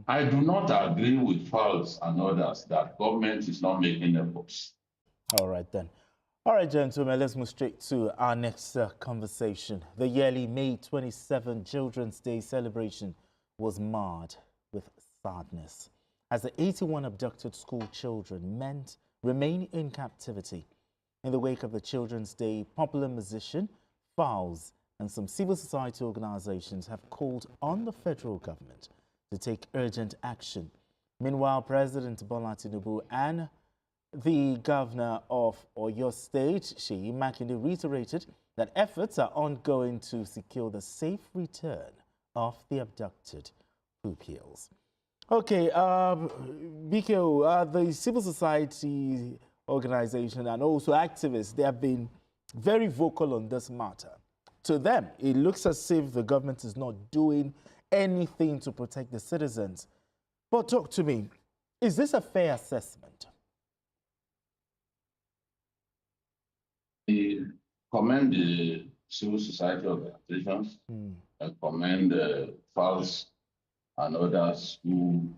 I do not agree with Falz and others that government is not making efforts. All right, then. All right, gentlemen, let's move straight to our next conversation. The yearly May 27 Children's Day celebration was marred with sadness as the 81 abducted school children remain in captivity. In the wake of the Children's Day, popular musician Falz and some civil society organizations have called on the federal government to take urgent action. Meanwhile, President Bola Tinubu and the governor of Oyo State, Seyi Makinde, reiterated that efforts are ongoing to secure the safe return of the abducted pupils. Okay, BKO, the civil society organization and also activists, they have been very vocal on this matter. To them, it looks as if the government is not doing anything to protect the citizens. But talk to me, is this a fair assessment? I commend the civil society organizations. I commend Falz and others who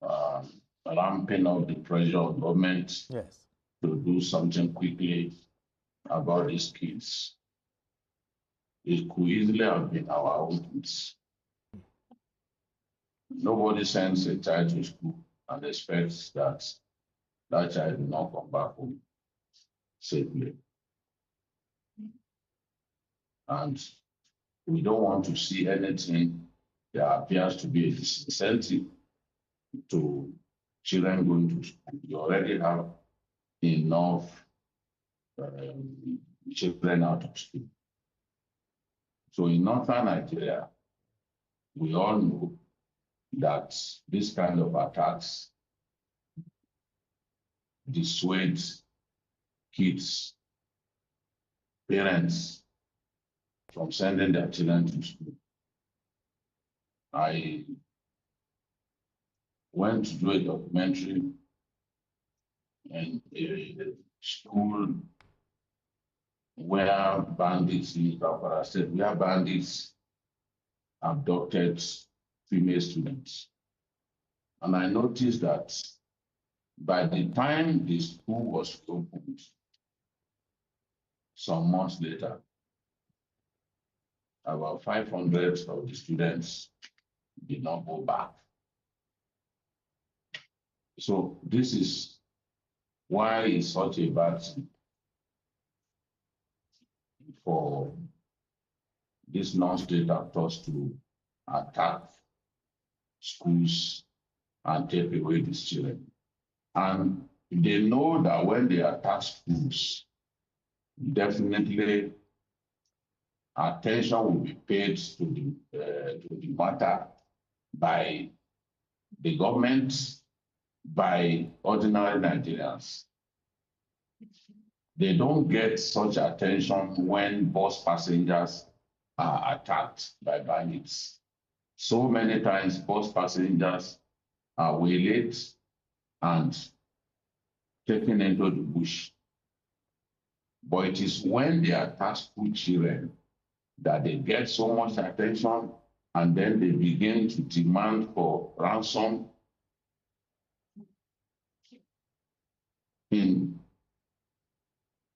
are ramping up the pressure on government to do something quickly about these kids. It could easily have been our own kids. Nobody sends a child to school and expects that that child will not come back home safely. And we don't want to see anything that appears to be a disincentive to children going to school. You already have enough children out of school. So in northern Nigeria, we all know that this kind of attacks dissuade kids, parents from sending their children to school. I went to do a documentary in a school where bandits in Zamfara State, where bandits abducted female students. And I noticed that by the time the school was opened, some months later, about 500 of the students did not go back. So this is why it's such a bad thing for these non-state actors to attack schools and take away these children. And they know that when they attack schools, definitely attention will be paid to the matter by the government, by ordinary Nigerians. They don't get such attention when bus passengers are attacked by bandits. So many times bus passengers are waylaid and taken into the bush. But it is when they attack school children that they get so much attention, and then they begin to demand for ransom in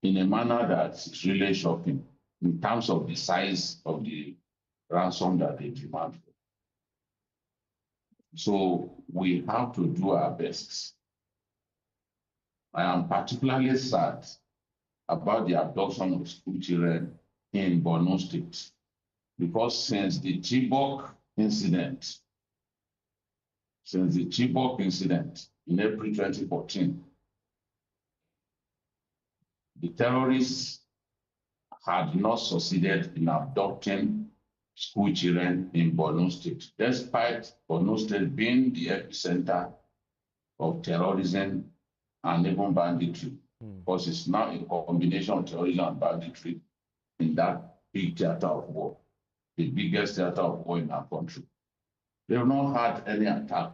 a manner that's really shocking in terms of the size of the ransom that they demand for. So we have to do our best. I am particularly sad about the abduction of school children in Borno State, because since the Chibok incident in April 2014, the terrorists had not succeeded in abducting school children in Borno State, despite Borno State being the epicenter of terrorism and even banditry, because it's now a combination of terrorism and banditry in that big theater of war, the biggest theater of war in our country. They have not had any attack.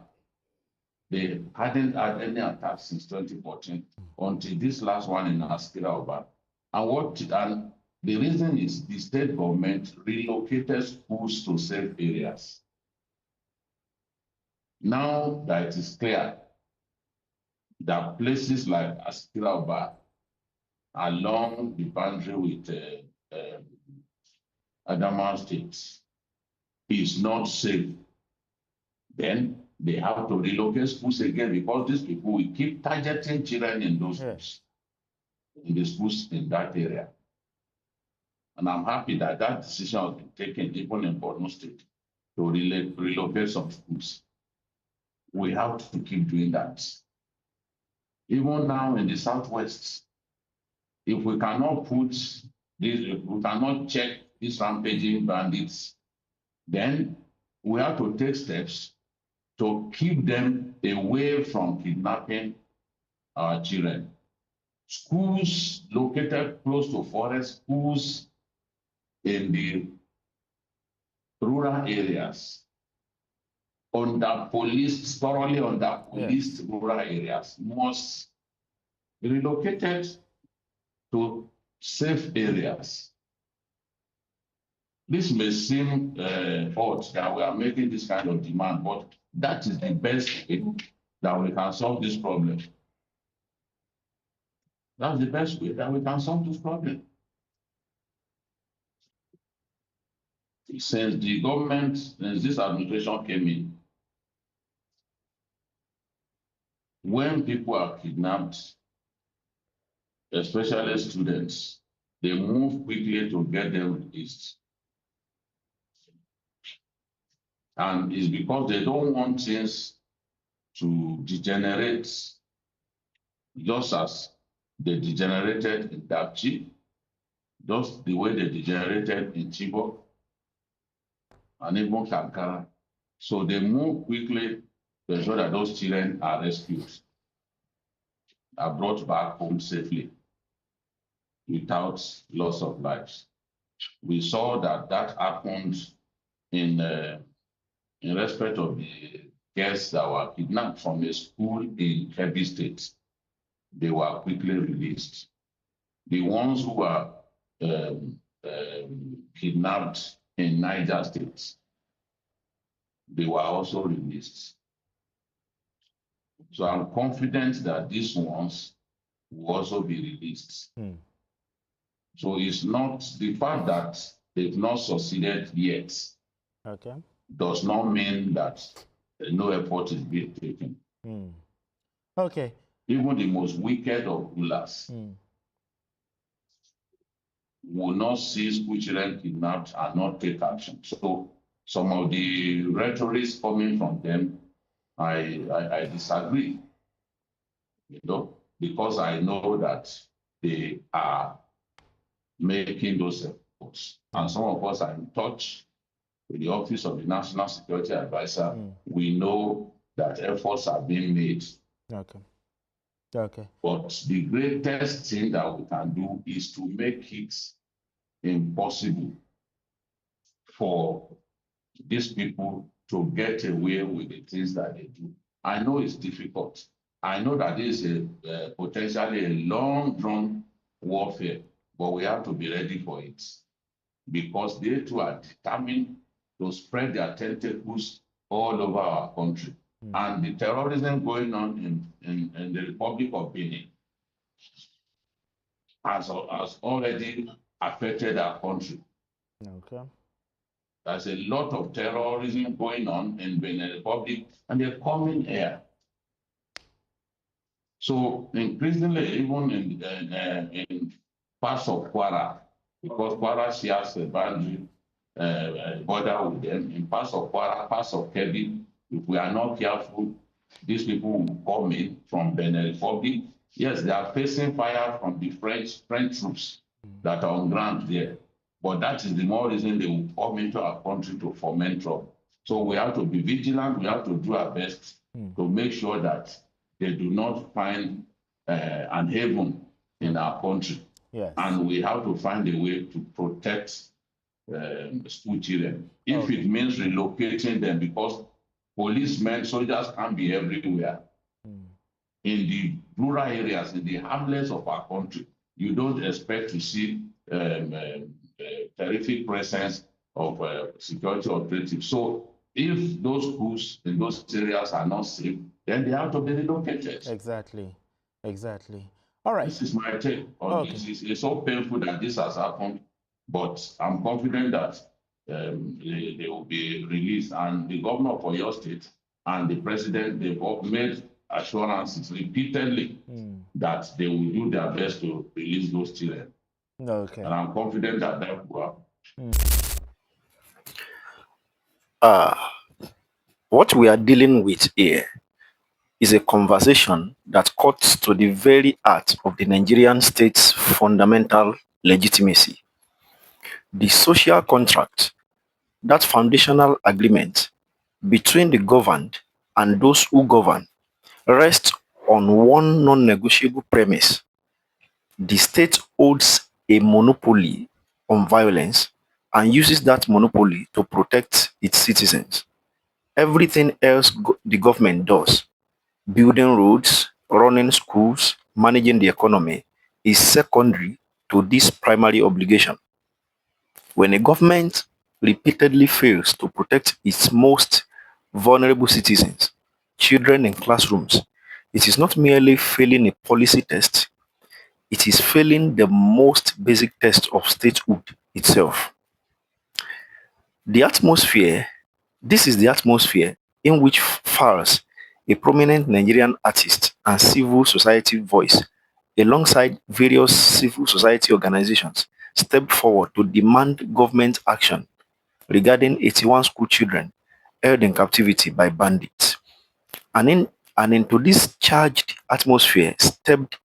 They hadn't had any attack since 2014 until this last one in Askira Oba. And the reason is the state government relocated schools to safe areas. Now that it is clear that places like Askira along the boundary with Adamawa State is not safe, then they have to relocate schools again because these people will keep targeting children in those schools, in the schools in that area. And I'm happy that that decision has been taken even in Borno State to relocate some schools. We have to keep doing that. Even now in the Southwest, if we cannot put this, if we cannot check these rampaging bandits, then we have to take steps to keep them away from kidnapping our children. Schools located close to forest, schools in the rural areas, thoroughly under policed rural areas, must be relocated to safe areas. This may seem odd that we are making this kind of demand, but that is the best way that we can solve this problem. That's the best way that we can solve this problem. Since the government, since this administration came in, when people are kidnapped, especially students, they move quickly to get them released. And it's because they don't want things to degenerate, just as they degenerated in Dapchi, just the way they degenerated in Chibok and even Kankara. So they move quickly to ensure that those children are rescued, are brought back home safely without loss of lives. We saw that that happened in respect of the girls that were kidnapped from a school in Kebbi State. They were quickly released. The ones who were kidnapped in Niger State, they were also released. So I'm confident that these ones will also be released. So it's not the fact that they've not succeeded yet. Okay. Does not mean that no effort is being taken. Okay. Even the most wicked of rulers will not see school children kidnapped and not take action. So some of the rhetoric coming from them, I disagree, because I know that they are making those efforts. And some of us are in touch with the Office of the National Security Advisor. We know that efforts are being made. Okay. Okay. But the greatest thing that we can do is to make it impossible for these people to get away with the things that they do. I know it's difficult. I know that this is potentially a long-drawn warfare, but we have to be ready for it because they too are determined to spread their tentacles all over our country. And the terrorism going on in the Republic of Benin has already affected our country. Okay. There's a lot of terrorism going on in Benin Republic, and they're coming here. So increasingly, even in parts of Kwara, because Kwara shares a boundary border with them, in parts of Kwara, parts of Kebbi, if we are not careful, these people will come in from Benin Republic. Yes, they are facing fire from the French troops that are on ground there. But that is the more reason they will come into our country to foment trouble. So we have to be vigilant. We have to do our best to make sure that they do not find an haven in our country. Yes. And we have to find a way to protect school children. If it means relocating them, because policemen, soldiers can't be everywhere. In the rural areas, in the hamlets of our country, you don't expect to see terrific presence of security operatives. So If those schools in those areas are not safe, then they have to be relocated. Exactly. Exactly. All right. This is my take on Okay. this. It's so painful that this has happened, but I'm confident that they will be released. And the governor of your state and the president, they've made assurances repeatedly that they will do their best to release those children. Okay. And I'm confident that that will happen. What we are dealing with here is a conversation that cuts to the very heart of the Nigerian state's fundamental legitimacy. The social contract, that foundational agreement between the governed and those who govern, rests on one non-negotiable premise. The state holds a monopoly on violence and uses that monopoly to protect its citizens. Everything else the government does, building roads, running schools, managing the economy, is secondary to this primary obligation. When a government repeatedly fails to protect its most vulnerable citizens, children in classrooms, it is not merely failing a policy test, it is failing the most basic test of statehood itself. The atmosphere, this is the atmosphere in which Falz, a prominent Nigerian artist and civil society voice, alongside various civil society organizations, stepped forward to demand government action regarding 81 school children held in captivity by bandits. And into this charged atmosphere stepped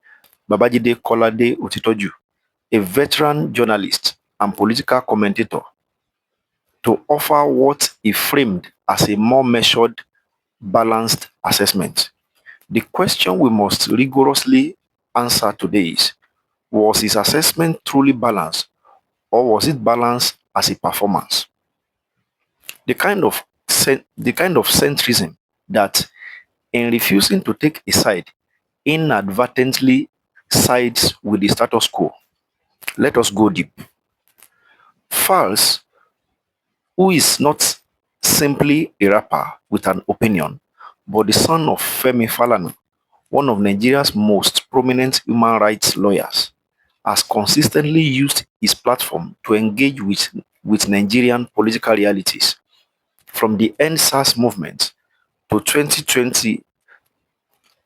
Babatjide Kolade Otitoju, a veteran journalist and political commentator, to offer what he framed as a more measured, balanced assessment. The question we must rigorously answer today is, was his assessment truly balanced, or was it balanced as a performance? The kind of centrism that, in refusing to take a side, inadvertently sides with the status quo. Let us go deep. Falz, who is not simply a rapper with an opinion, but the son of Femi Falana, one of Nigeria's most prominent human rights lawyers, has consistently used his platform to engage with Nigerian political realities. From the NSAS movement to 2020,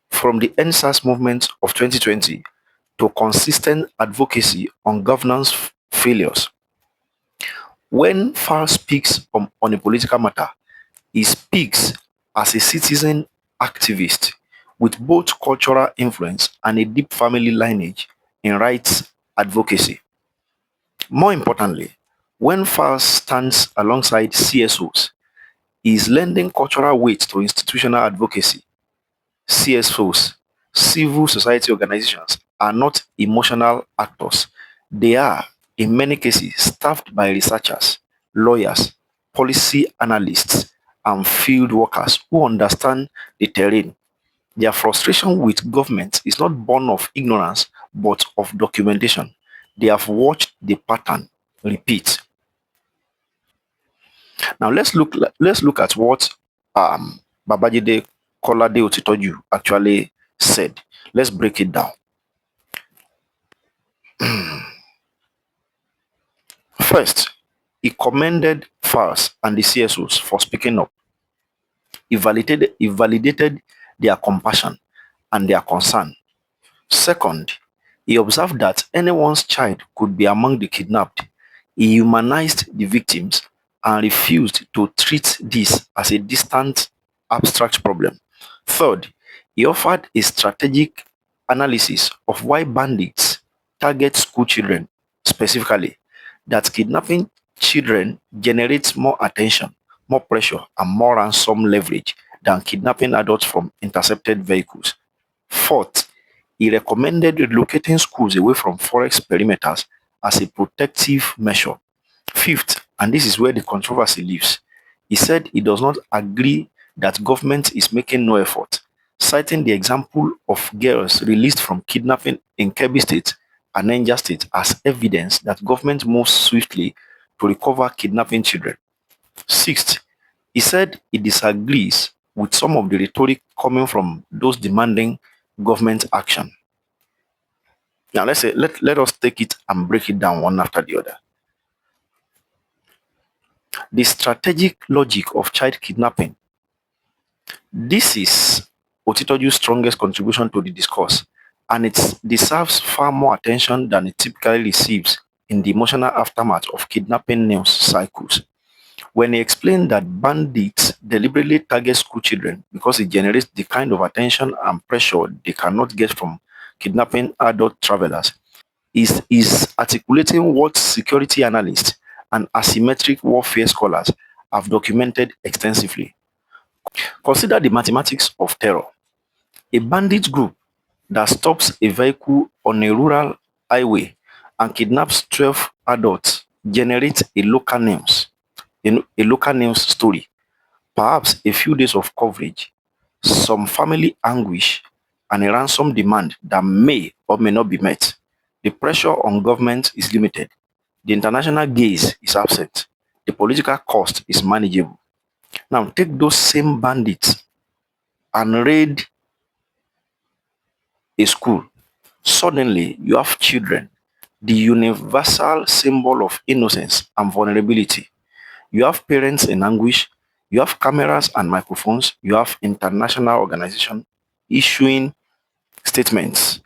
from the NSAS movement of 2020 to consistent advocacy on governance failures. When Falz speaks on a political matter, he speaks as a citizen activist with both cultural influence and a deep family lineage in rights advocacy. More importantly, when Falz stands alongside CSOs, he is lending cultural weight to institutional advocacy. CSOs, civil society organizations, are not emotional actors. They are, in many cases, staffed by researchers, lawyers, policy analysts, and field workers who understand the terrain. Their frustration with government is not born of ignorance, but of documentation. They have watched the pattern repeat. Now let's look at what Babatjide Kolade Otitoju actually said. Let's break it down. First, he commended Falz and the CSOs for speaking up. He validated their compassion and their concern. Second, he observed that anyone's child could be among the kidnapped. He humanized the victims and refused to treat this as a distant, abstract problem. Third, he offered a strategic analysis of why bandits target school children specifically, that kidnapping children generates more attention, more pressure, and more ransom leverage than kidnapping adults from intercepted vehicles. Fourth, he recommended relocating schools away from forest perimeters as a protective measure. Fifth, and this is where the controversy lives, he said he does not agree that government is making no effort, citing the example of girls released from kidnapping in Kebbi State and Niger State as evidence that government moves swiftly to recover kidnapping children. Sixth, He said he disagrees with some of the rhetoric coming from those demanding government action. Now, let us take it and break it down one after the other. The strategic logic of child kidnapping. This is Otitoju's strongest contribution to the discourse, and it deserves far more attention than it typically receives in the emotional aftermath of kidnapping news cycles. When he explained that bandits deliberately target school children because it generates the kind of attention and pressure they cannot get from kidnapping adult travelers, is articulating what security analysts and asymmetric warfare scholars have documented extensively. Consider the mathematics of terror. A bandit group that stops a vehicle on a rural highway and kidnaps 12 adults generates a local news story, perhaps a few days of coverage, some family anguish, and a ransom demand that may or may not be met. The pressure on government is limited. The international gaze is absent. The political cost is manageable. Now, take those same bandits and raid a school. Suddenly, you have children, the universal symbol of innocence and vulnerability. You have parents in anguish. You have cameras and microphones. You have international organizations issuing statements.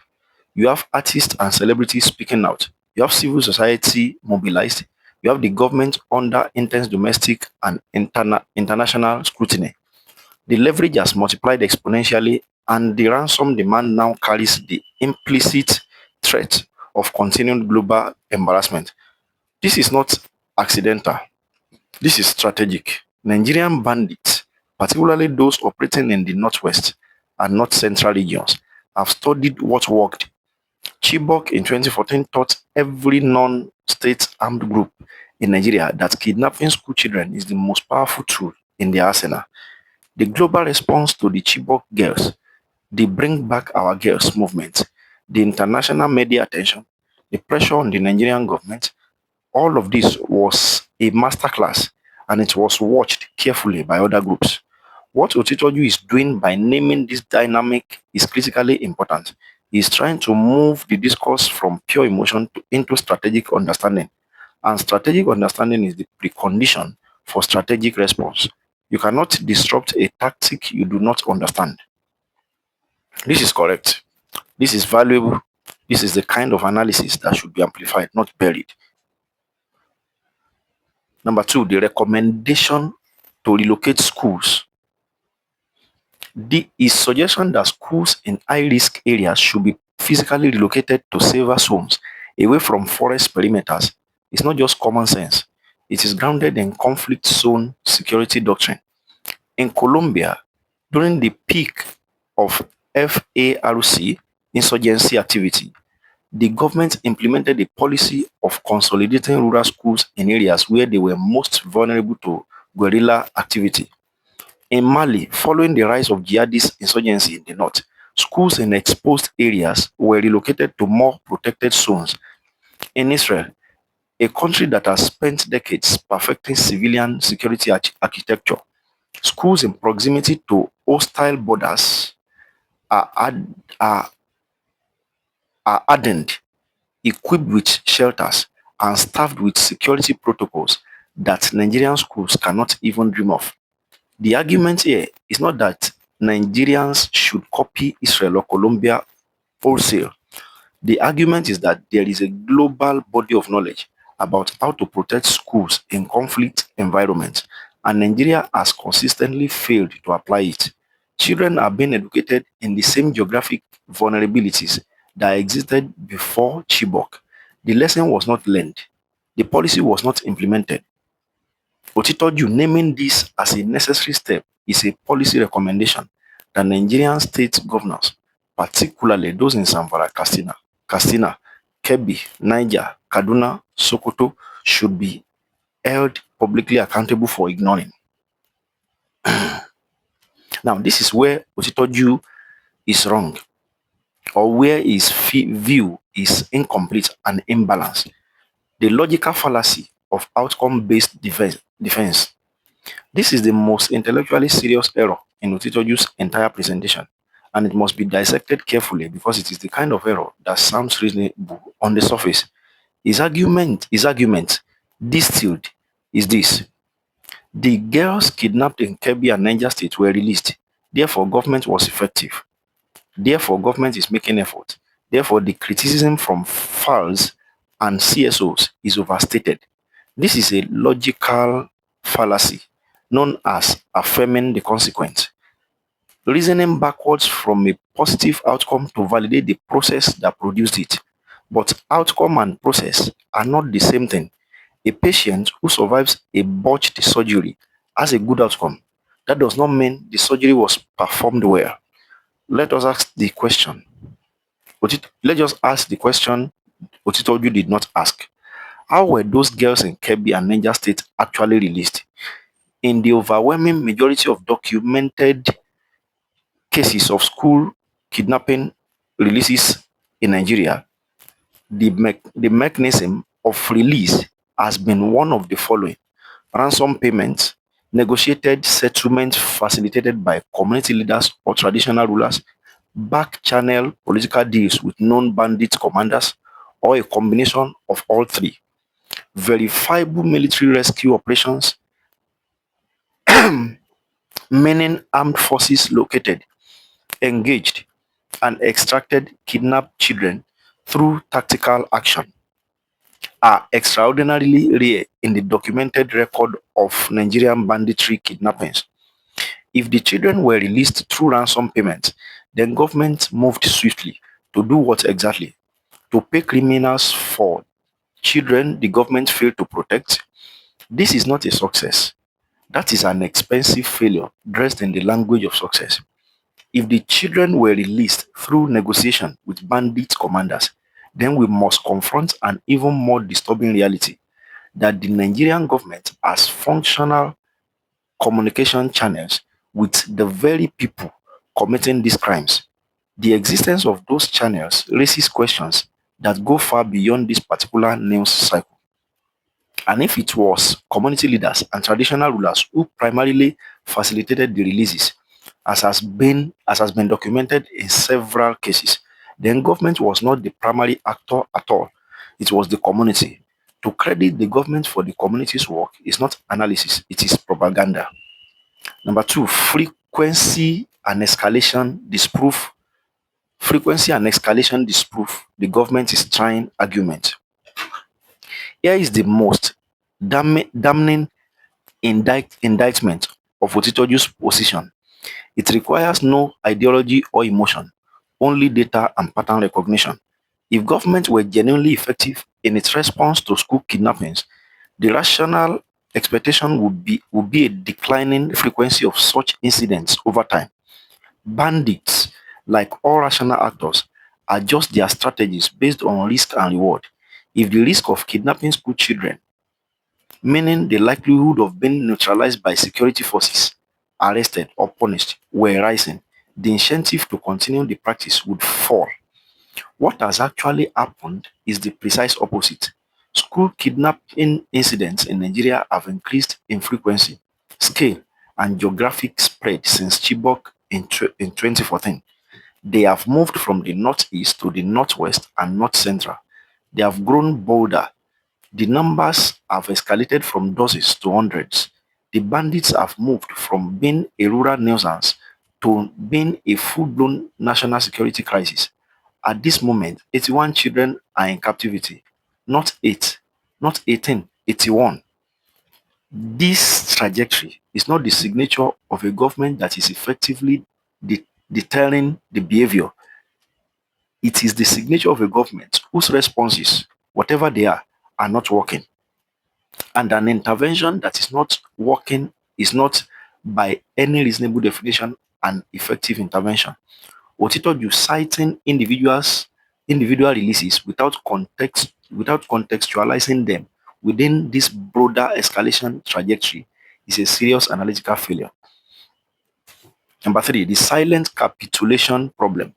You have artists and celebrities speaking out. You have civil society mobilized. You have the government under intense domestic and international scrutiny. The leverage has multiplied exponentially, and the ransom demand now carries the implicit threat of continued global embarrassment. This is not accidental. This is strategic. Nigerian bandits, particularly those operating in the northwest and north central regions, have studied what worked. Chibok in 2014 taught every non-state armed group in Nigeria that kidnapping school children is the most powerful tool in their arsenal. The global response to the Chibok girls, the Bring Back Our Girls movement, the international media attention, the pressure on the Nigerian government, all of this was a masterclass, and it was watched carefully by other groups. What Otitoju is doing by naming this dynamic is critically important. He is trying to move the discourse from pure emotion into strategic understanding. And strategic understanding is the precondition for strategic response. You cannot disrupt a tactic you do not understand. This is correct. This is valuable. This is the kind of analysis that should be amplified, not buried. Number two, the recommendation to relocate schools. His suggestion that schools in high-risk areas should be physically relocated to safer zones away from forest perimeters is not just common sense. It is grounded in conflict zone security doctrine. In Colombia, during the peak of FARC insurgency activity, the government implemented a policy of consolidating rural schools in areas where they were most vulnerable to guerrilla activity. In Mali, following the rise of jihadist insurgency in the north, schools in exposed areas were relocated to more protected zones. In Israel, a country that has spent decades perfecting civilian security architecture, schools in proximity to hostile borders are hardened, equipped with shelters, and staffed with security protocols that Nigerian schools cannot even dream of. The argument here is not that Nigerians should copy Israel or Colombia wholesale. The argument is that there is a global body of knowledge about how to protect schools in conflict environments, and Nigeria has consistently failed to apply it. Children are being educated in the same geographic vulnerabilities that existed before Chibok. The lesson was not learned. The policy was not implemented. Otitoju naming this as a necessary step is a policy recommendation that Nigerian state governors, particularly those in Zamfara, Katsina, Kebbi, Niger, Kaduna, Sokoto, should be held publicly accountable for ignoring. Now, this is where Otitoju is wrong, or where his view is incomplete and imbalanced. The logical fallacy of outcome-based defense. This is the most intellectually serious error in Otitoju's entire presentation, and it must be dissected carefully because it is the kind of error that sounds reasonable on the surface. His argument distilled is this: the girls kidnapped in Kebbi and Niger State were released. Therefore, government was effective. Therefore, government is making effort. Therefore, the criticism from Falz and CSOs is overstated. This is a logical fallacy known as affirming the consequence, reasoning backwards from a positive outcome to validate the process that produced it. But outcome and process are not the same thing. A patient who survives a botched surgery has a good outcome. That does not mean the surgery was performed well. Let us ask the question. Let's just ask the question Otitoju did not ask. How were those girls in Kebbi and Niger State actually released? In the overwhelming majority of documented cases of school kidnapping releases in Nigeria, the mechanism of release has been one of the following: ransom payments, negotiated settlements facilitated by community leaders or traditional rulers, back channel political deals with known bandit commanders, or a combination of all three. Verifiable military rescue operations, meaning armed forces located, engaged, and extracted kidnapped children through tactical action, are extraordinarily rare in the documented record of Nigerian banditry kidnappings. If the children were released through ransom payments, then government moved swiftly to do what exactly? To pay criminals for children the government failed to protect? This is not a success. That is an expensive failure dressed in the language of success. If the children were released through negotiation with bandit commanders, then we must confront an even more disturbing reality: that the Nigerian government has functional communication channels with the very people committing these crimes. The existence of those channels raises questions that go far beyond this particular news cycle. And if it was community leaders and traditional rulers who primarily facilitated the releases, as has been documented in several cases, then government was not the primary actor at all. It was the community. To credit the government for the community's work is not analysis, it is propaganda. Number two, frequency and escalation disproof the government is trying argument. Here is the most damning indictment of Otitoju's position. It requires no ideology or emotion, only data and pattern recognition. If government were genuinely effective in its response to school kidnappings, the rational expectation would be a declining frequency of such incidents over time. Bandits, like all rational actors, adjust their strategies based on risk and reward. If the risk of kidnapping school children, meaning the likelihood of being neutralized by security forces, arrested, or punished, were rising, the incentive to continue the practice would fall. What has actually happened is the precise opposite. School kidnapping incidents in Nigeria have increased in frequency, scale, and geographic spread since Chibok in 2014. They have moved from the northeast to the northwest and north central. They have grown bolder. The numbers have escalated from dozens to hundreds. The bandits have moved from being a rural nuisance to being a full-blown national security crisis. At this moment, 81 children are in captivity. Not 8, not 18, 81. This trajectory is not the signature of a government that is effectively deterring the behavior. It is the signature of a government whose responses, whatever they are not working. And an intervention that is not working is not, by any reasonable definition, an effective intervention. Otitoju citing individual releases without contextualizing them within this broader escalation trajectory is a serious analytical failure. Number three, the silent capitulation problem.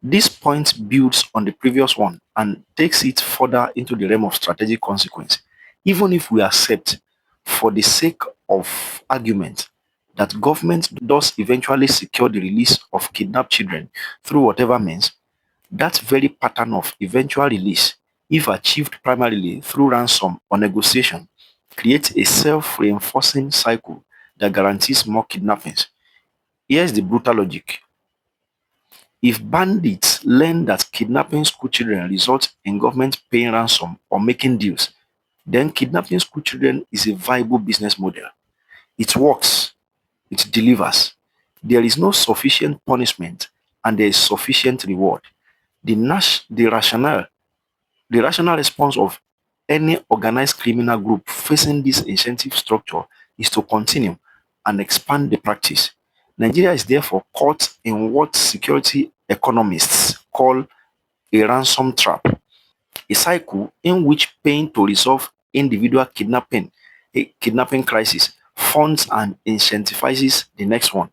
This point builds on the previous one and takes it further into the realm of strategic consequence. Even if we accept for the sake of argument that government does eventually secure the release of kidnapped children through whatever means, that very pattern of eventual release, if achieved primarily through ransom or negotiation, creates a self-reinforcing cycle that guarantees more kidnappings. Here's the brutal logic. If bandits learn that kidnapping school children results in government paying ransom or making deals, then kidnapping school children is a viable business model. It works, it delivers. There is no sufficient punishment and there is sufficient reward. The rational response of any organized criminal group facing this incentive structure is to continue and expand the practice. Nigeria is therefore caught in what security economists call a ransom trap, a cycle in which paying to resolve individual kidnapping crisis funds and incentivizes the next one.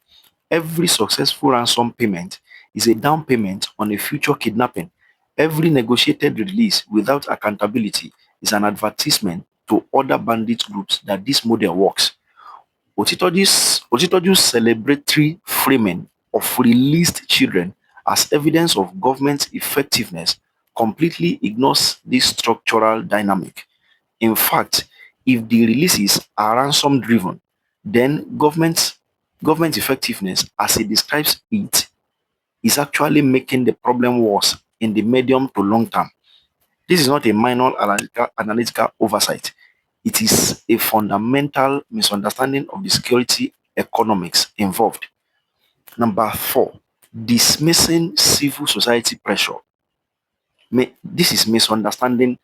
Every successful ransom payment is a down payment on a future kidnapping. Every negotiated release without accountability is an advertisement to other bandit groups that this model works. Otitoju's celebratory framing of released children as evidence of government effectiveness completely ignores this structural dynamic. In fact, if the releases are ransom driven, then government effectiveness, as it describes it, is actually making the problem worse in the medium to long term. This is not a minor analytical oversight. It is a fundamental misunderstanding of the security economics involved. Number 4, dismissing civil society pressure. This is misunderstanding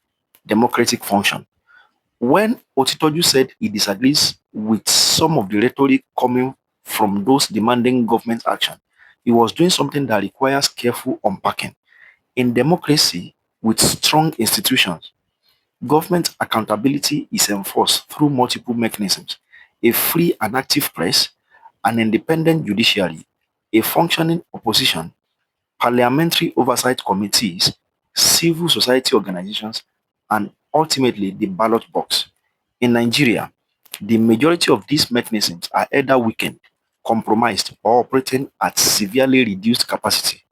democratic function. When Otitoju said he disagrees with some of the rhetoric coming from those demanding government action, he was doing something that requires careful unpacking. In democracy with strong institutions, government accountability is enforced through multiple mechanisms: a free and active press, an independent judiciary, a functioning opposition, parliamentary oversight committees, civil society organizations, and ultimately the ballot box. In Nigeria, the majority of these mechanisms are either weakened, compromised, or operating at severely reduced capacity.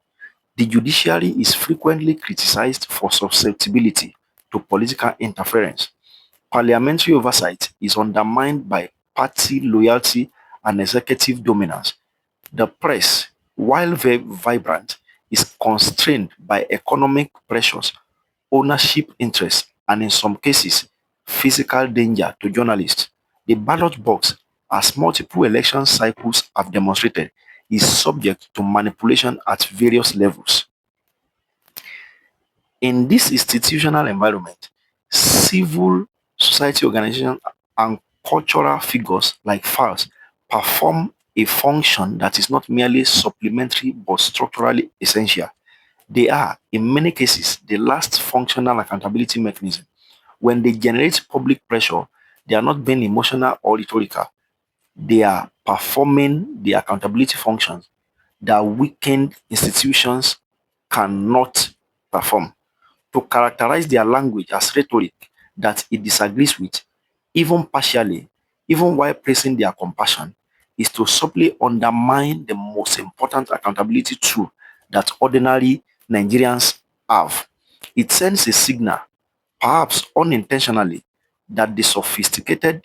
The judiciary is frequently criticized for susceptibility to political interference. Parliamentary oversight is undermined by party loyalty and executive dominance. The press, while very vibrant, is constrained by economic pressures, ownership interests, and in some cases, physical danger to journalists. The ballot box, as multiple election cycles have demonstrated, is subject to manipulation at various levels. In this institutional environment, civil society organizations and cultural figures like Falz perform a function that is not merely supplementary but structurally essential. They are, in many cases, the last functional accountability mechanism. When they generate public pressure, they are not being emotional or rhetorical. They are performing the accountability functions that weakened institutions cannot perform. To characterize their language as rhetoric that it disagrees with, even partially, even while praising their compassion, is to subtly undermine the most important accountability tool that ordinary Nigerians have. It sends a signal, perhaps unintentionally, that the sophisticated,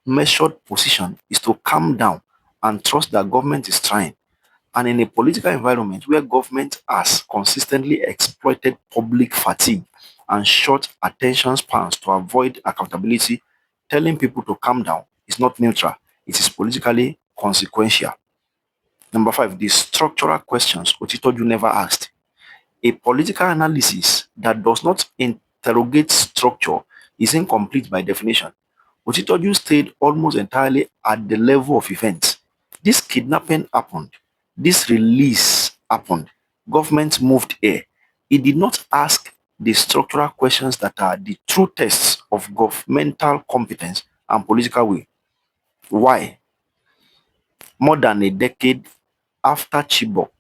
measured position is to calm down and trust that government is trying. And in a political environment where government has consistently exploited public fatigue and short attention spans to avoid accountability, telling people to calm down is not neutral, it is politically consequential. Number 5, the structural questions Otitoju never asked. A political analysis that does not interrogate structure is incomplete by definition. Otitoju stayed almost entirely at the level of events. This kidnapping happened. This release happened. Government moved here. He did not ask the structural questions that are the true tests of governmental competence and political will. Why? More than a decade after Chibok,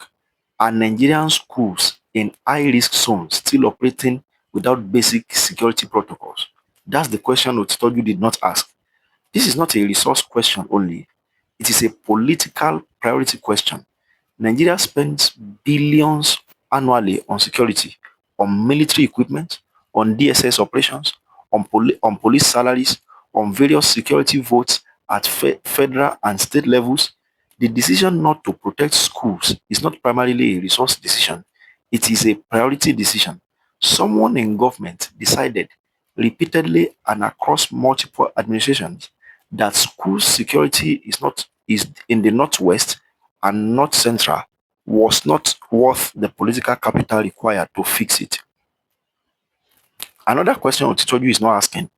are Nigerian schools in high-risk zones still operating without basic security protocols? That's the question Otitoju did not ask. This is not a resource question only, it is a political priority question. Nigeria spends billions annually on security, on military equipment, on DSS operations, on police salaries, on various security votes at federal and state levels. The decision not to protect schools is not primarily a resource decision, it is a priority decision. Someone in government decided repeatedly and across multiple administrations that school security is in the northwest and north central was not worth the political capital required to fix it. Another question Otitoju is not asking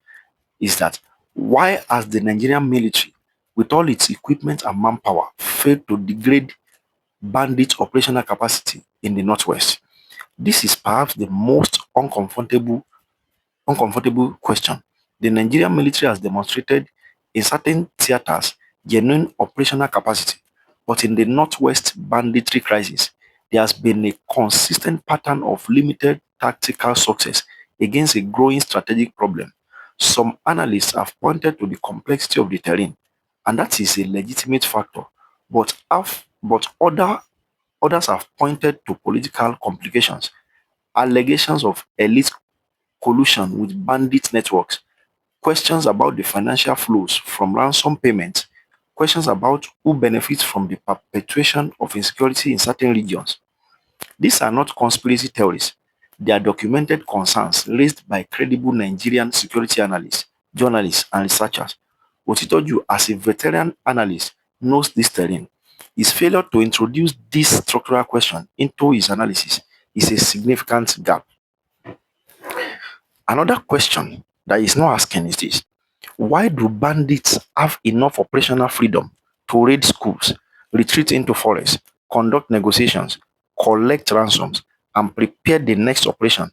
is that why has the Nigerian military, with all its equipment and manpower, failed to degrade bandit operational capacity in the northwest? This is perhaps the most uncomfortable question. The Nigerian military has demonstrated in certain theaters genuine operational capacity, but in the Northwest banditry crisis, there has been a consistent pattern of limited tactical success against a growing strategic problem. Some analysts have pointed to the complexity of the terrain, and that is a legitimate factor, but others have pointed to political complications, allegations of elite collusion with bandit networks, questions about the financial flows from ransom payments, questions about who benefits from the perpetuation of insecurity in certain regions. These are not conspiracy theories. They are documented concerns raised by credible Nigerian security analysts, journalists, and researchers. Otitoju, as a veteran analyst, knows this terrain. His failure to introduce this structural question into his analysis is a significant gap. Another question that he's not asking is this: why do bandits have enough operational freedom to raid schools, retreat into forests, conduct negotiations, collect ransoms, and prepare the next operation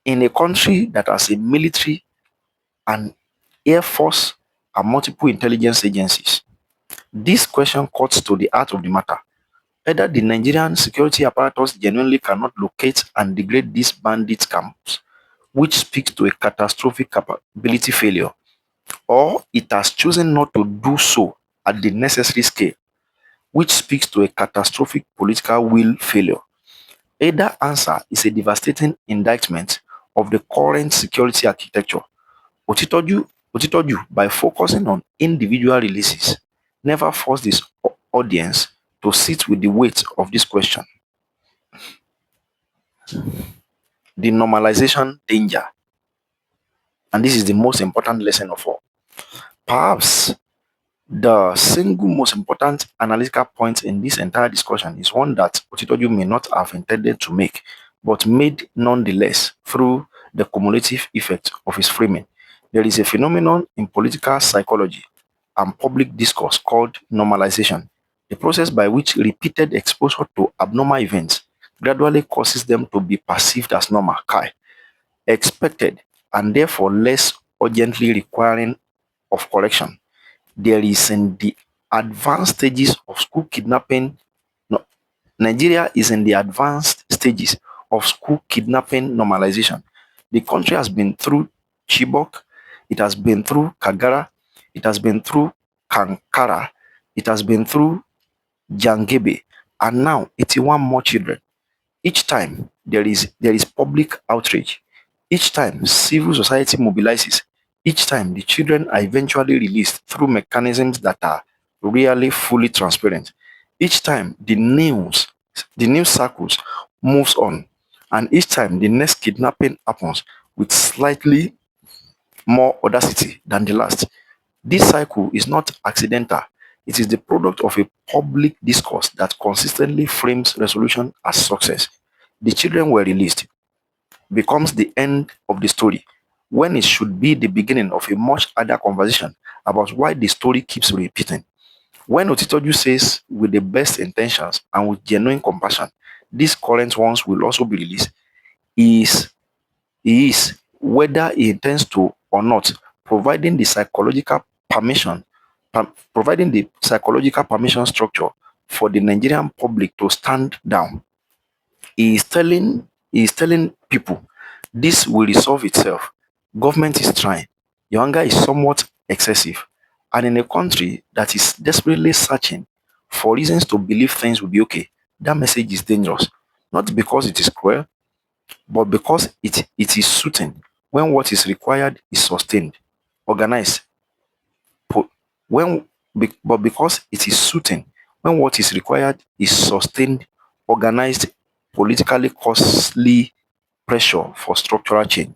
in a country that has a military and air force and multiple intelligence agencies? This question cuts to the heart of the matter. Either the Nigerian security apparatus genuinely cannot locate and degrade these bandit camps, which speaks to a catastrophic capability failure, or it has chosen not to do so at the necessary scale, which speaks to a catastrophic political will failure. Either answer is a devastating indictment of the current security architecture. Otitoju, by focusing on individual releases, never forced his audience to sit with the weight of this question. The normalization danger. And this is the most important lesson of all. Perhaps the single most important analytical point in this entire discussion is one that Otitoju may not have intended to make, but made nonetheless through the cumulative effect of his framing. There is a phenomenon in political psychology and public discourse called normalization, the process by which repeated exposure to abnormal events gradually causes them to be perceived as normal, expected, and therefore less urgently requiring of correction. There is in the advanced stages of school kidnapping. No, Nigeria is in the advanced stages of school kidnapping normalization. The country has been through Chibok, it has been through Kagara, it has been through Kankara, it has been through Jangebe, and now 81 more children. Each time there is public outrage. Each time civil society mobilizes. Each time the children are eventually released through mechanisms that are really fully transparent. Each time the news circles moves on, and each time the next kidnapping happens with slightly more audacity than the last. This cycle is not accidental. It is the product of a public discourse that consistently frames resolution as success. The children were released becomes the end of the story, when it should be the beginning of a much harder conversation about why the story keeps repeating. When Otitoju says, with the best intentions and with genuine compassion, these current ones will also be released, he is, whether he intends to or not, providing the psychological permission structure for the Nigerian public to stand down. He is telling people this will resolve itself. Government is trying. Your anger is somewhat excessive. And in a country that is desperately searching for reasons to believe things will be okay, that message is dangerous. Not because it is cruel, but because it is suiting when what is required is sustained, organized, po- when but because it is suiting when what is required is sustained, organized, politically costly pressure for structural change.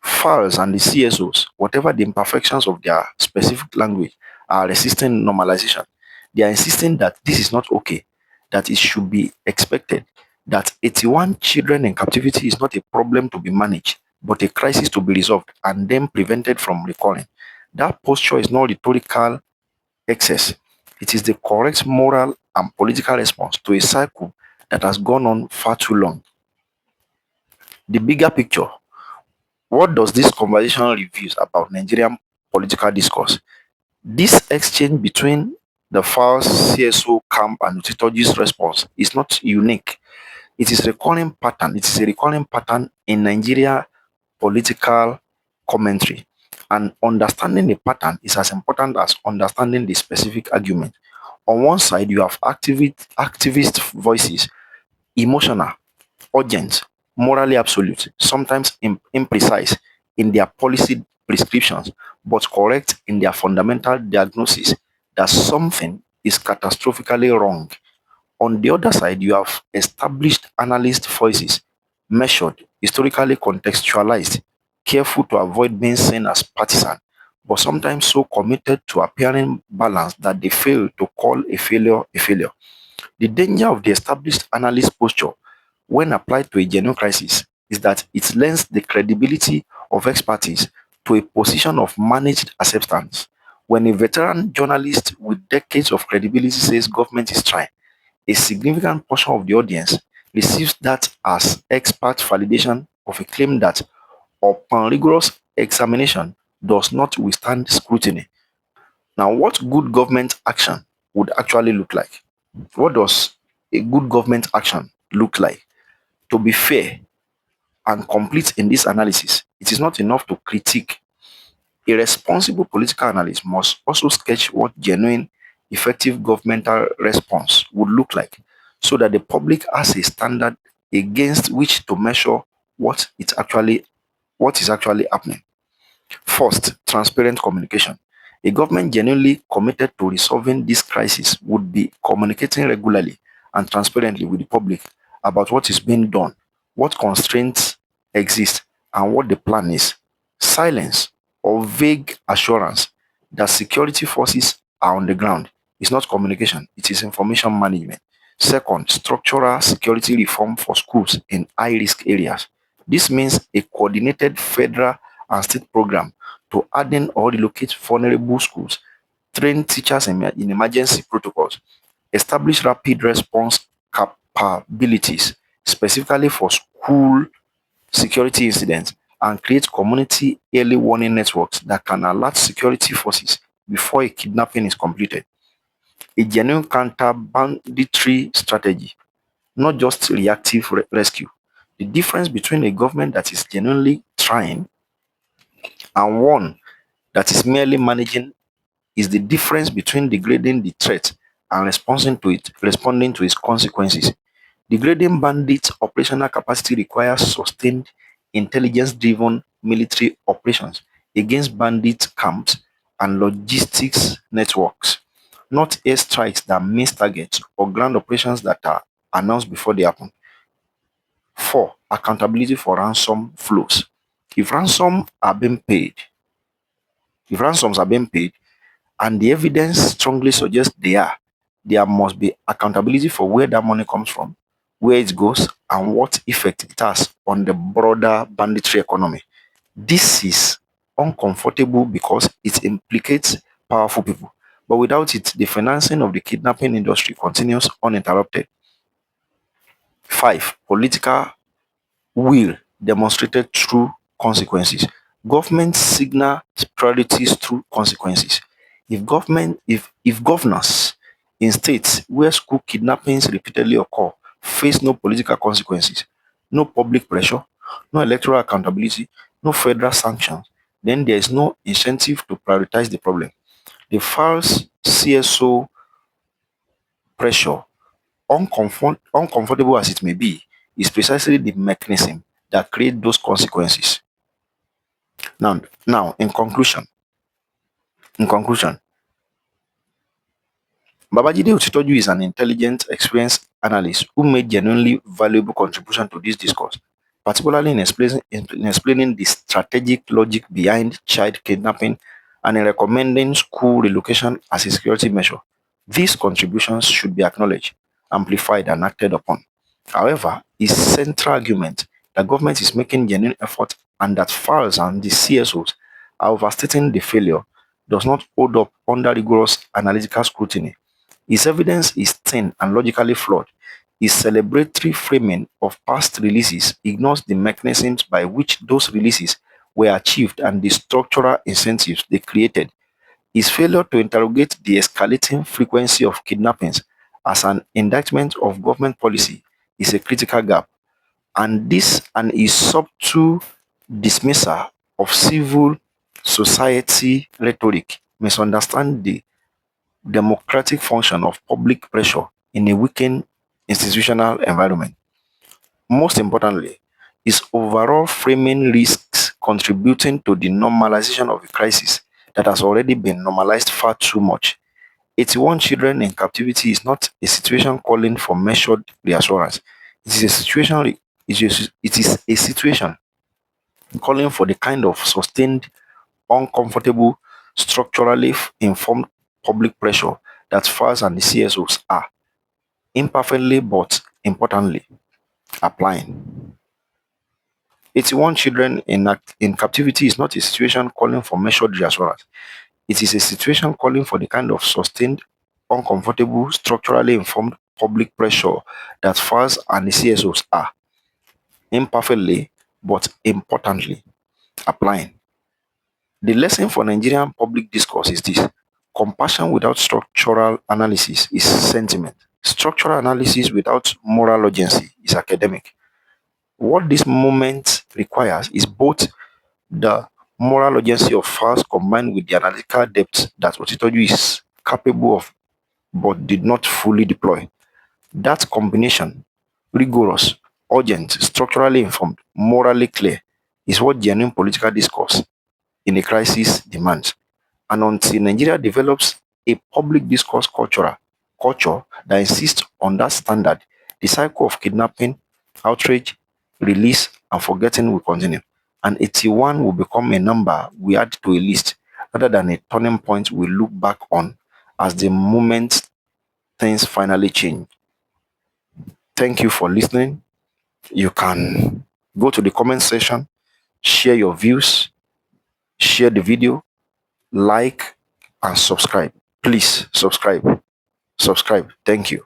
Falz and the CSOs, whatever the imperfections of their specific language, are resisting normalization. They are insisting that this is not okay, that it should be expected, that 81 children in captivity is not a problem to be managed, but a crisis to be resolved and then prevented from recurring. That posture is not rhetorical excess. It is the correct moral and political response to a cycle that has gone on far too long. The bigger picture: what does this conversation reveals about Nigerian political discourse? This exchange between the Falz CSO camp and Otitoju's response is not unique. It is recurring pattern. It is a recurring pattern in Nigeria political commentary. And understanding the pattern is as important as understanding the specific argument. On one side, you have activist voices, emotional, urgent, morally absolute, sometimes imprecise in their policy prescriptions, but correct in their fundamental diagnosis that something is catastrophically wrong. On the other side, you have established analyst voices, measured, historically contextualized, careful to avoid being seen as partisan, but sometimes so committed to appearing balanced that they fail to call a failure a failure. The danger of the established analyst posture, when applied to a genuine crisis, is that it lends the credibility of expertise to a position of managed acceptance. When a veteran journalist with decades of credibility says government is trying, a significant portion of the audience receives that as expert validation of a claim that, upon rigorous examination, does not withstand scrutiny. Now, what good government action would actually look like? What does a good government action look like? To be fair and complete in this analysis, it is not enough to critique. A responsible political analyst must also sketch what genuine, effective governmental response would look like so that the public has a standard against which to measure what is actually happening. First, transparent communication. A government genuinely committed to resolving this crisis would be communicating regularly and transparently with the public about what is being done, what constraints exist, and what the plan is. Silence or vague assurance that security forces are on the ground is not communication, it is information management. Second, structural security reform for schools in high risk areas. This means a coordinated federal and state program to harden or relocate vulnerable schools, train teachers in emergency protocols, establish rapid response capabilities specifically for school security incidents, and create community early warning networks that can alert security forces before a kidnapping is completed. A genuine counter-banditry strategy, not just reactive rescue. The difference between a government that is genuinely trying and one that is merely managing is the difference between degrading the threat and responding to its consequences. Degrading bandits' operational capacity requires sustained, intelligence-driven military operations against bandit camps and logistics networks, not airstrikes that miss targets or ground operations that are announced before they happen. 4. Accountability for ransom flows. If ransom are being paid, if ransoms are being paid, and the evidence strongly suggests there must be accountability for where that money comes from, where it goes, and what effect it has on the broader banditry economy. This is uncomfortable because it implicates powerful people. But without it, the financing of the kidnapping industry continues uninterrupted. 5. Political will demonstrated through consequences. Government signal priorities through consequences. If governors in states where school kidnappings repeatedly occur face no political consequences, no public pressure, no electoral accountability, no federal sanctions, then there is no incentive to prioritize the problem. The Falz CSO pressure, uncomfortable as it may be, is precisely the mechanism that creates those consequences. Now, in conclusion, Babajide Otitoju is an intelligent, experienced analyst who made genuinely valuable contribution to this discourse, particularly in explaining the strategic logic behind child kidnapping and in recommending school relocation as a security measure. These contributions should be acknowledged, amplified, and acted upon. However, his central argument that government is making genuine effort and that Falz and the CSOs are overstating the failure does not hold up under rigorous analytical scrutiny. His evidence is thin and logically flawed. His celebratory framing of past releases ignores the mechanisms by which those releases were achieved and the structural incentives they created. His failure to interrogate the escalating frequency of kidnappings as an indictment of government policy is a critical gap, and his subtle dismissal of civil society rhetoric misunderstand the democratic function of public pressure in a weakened institutional environment. Most importantly, his overall framing risks contributing to the normalization of a crisis that has already been normalized far too much. 81 children in captivity is not a situation calling for measured reassurance. It is a situation calling for the kind of sustained, uncomfortable, structurally informed public pressure that FARS and the CSOs are imperfectly but importantly applying. 81 children in captivity is not a situation calling for measured reassurance. It is a situation calling for the kind of sustained, uncomfortable, structurally informed public pressure that FARS and the CSOs are imperfectly but importantly applying. The lesson for Nigerian public discourse is this: compassion without structural analysis is sentiment. Structural analysis without moral urgency is academic. What this moment requires is both the moral urgency of FARS combined with the analytical depth that Otitoju is capable of but did not fully deploy. That combination, rigorous, urgent, structurally informed, morally clear, is what genuine political discourse in a crisis demands. And until Nigeria develops a public discourse culture that insists on that standard, the cycle of kidnapping, outrage, release, and forgetting will continue. And 81 will become a number we add to a list rather than a turning point we look back on as the moment things finally change. Thank you for listening. You can go to the comment section, share your views, share the video, like, and subscribe. Please subscribe. Thank you.